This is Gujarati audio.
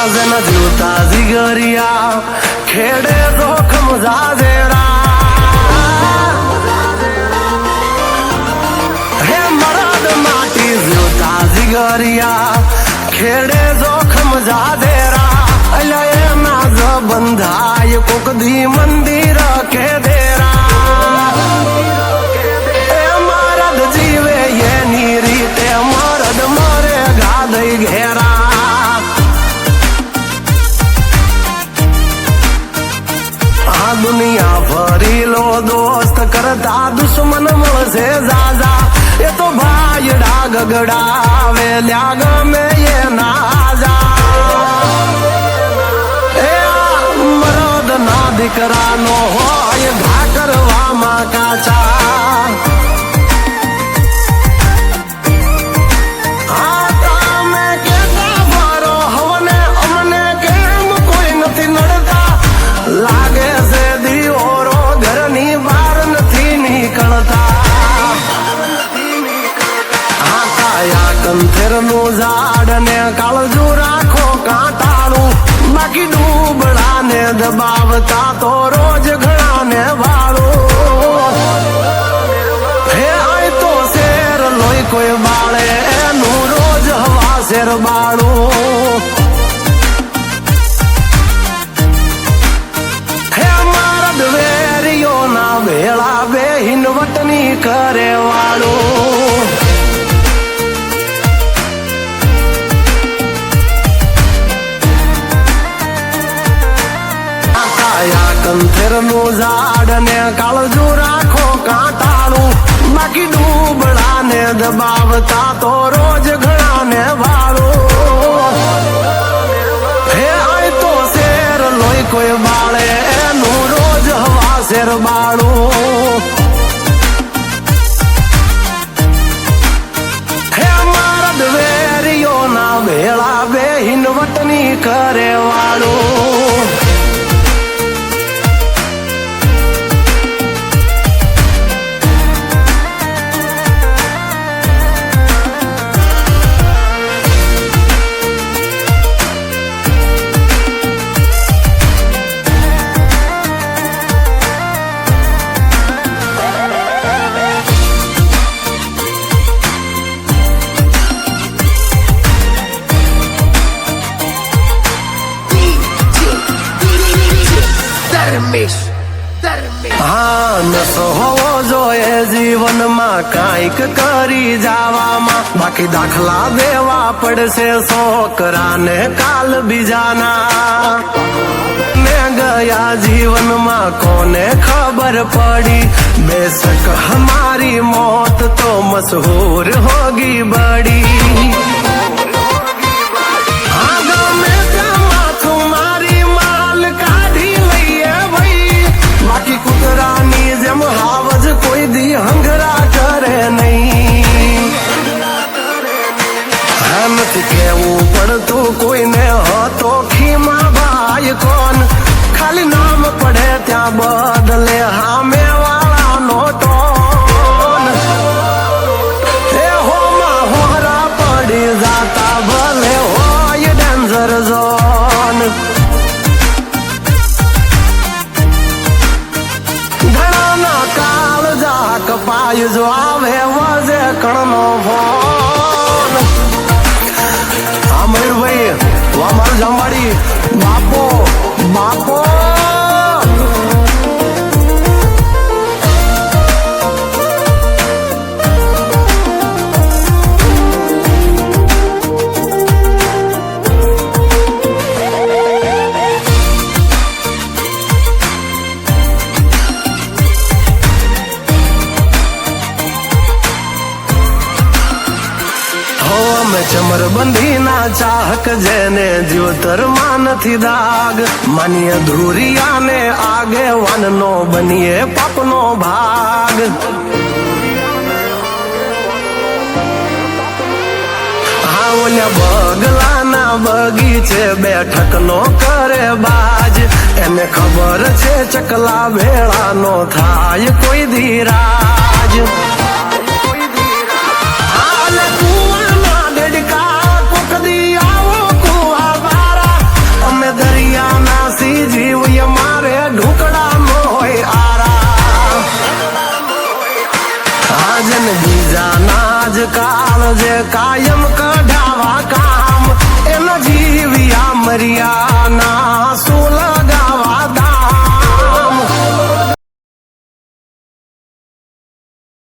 જન જીવતા જીગરિયા ખેડે જોખમ જાજેરા હે મરદ માટી જીવતા જીગરિયા ખેડે જોખમ જાજેરા અલ્યા એના જ બંધાય કોક દી મંદિર કે દેરા એ મરદ જીવે એની રીતે મરદ મરે ગાદઈ ઘેરા દુનિયા ફરી લો દોસ્ત કરતા દુશ્મન મળશે જાજા એ તો ભાઈડા ગગડાવે લ્યા ગમે એ નાજા એ મરદ ના દીકરાનો હોય ઘા કરવામાં કાચા લાગે છે દિયોરો ઘરની બહાર નથી નીકળતા આકાયા કંથેર નું ઝાડ ને કાળજુ રાખો કાંટાળું બાકી ડૂબડા ને દબાવતા તો રોજ ઘણા ને વાળું હે આય તો શેર લોહી કોઈ બાળે એનું રોજ હવા શેર બાળું વેળા બે હિનવટની કરે વાળું આકાયા કંથેર નું ઝાડ ને કાળજુ રાખો કાંટાળું બાકી ડૂબડા ને દબાવતા તો રોજ ઘણા ને વાળું હે આય તો શેર લોહી કોઈ બાળે એનું રોજ હવા શેર બાળું હે મરદ વેરીઓના વેળા બે હિનવટની કરે વાળું હા નશો હોવો જોઈએ જીવનમાં કાંઈક કરી જાવામાં બાકી દાખલા દેવા પડશે છોકરાને કાલ બીજાના ને ગયા જીવનમાં કોને ખબર પડી બેશક હમારી મોત તો મશહૂર હોગી બડી કૂતરાની જેમ હાવજ કોઈ દી હંગરા કરે નહીં નથી કેવું પડતું કોઈને હતો ખીમા ભાઈ કોણ ખાલી નામ પડે ત્યાં બદલે હામે વાળાનો ટોન એ હોમાં હોરા પડી જાતા ભલે હોય ડેન્જર ઝોન કપાય જો આવે વાજે કણનો ફોન હા મયુરભાઈ વા મારું જમવાડી બાપો બાપો ચમરબંધી ના ચાહક જેને જીવતરમાં નથી દાગ માનીએ ધ્રુરિયાને આગેવાનનો બનીએ પાપનો ભાગ હા ઓલ્યા બગલાના બગીચે બેઠકનો કરે બાજ એને ખબર છે ચકલા ભેળાનો થાય કોઈ ધીરાજ કાળ જે કાયમ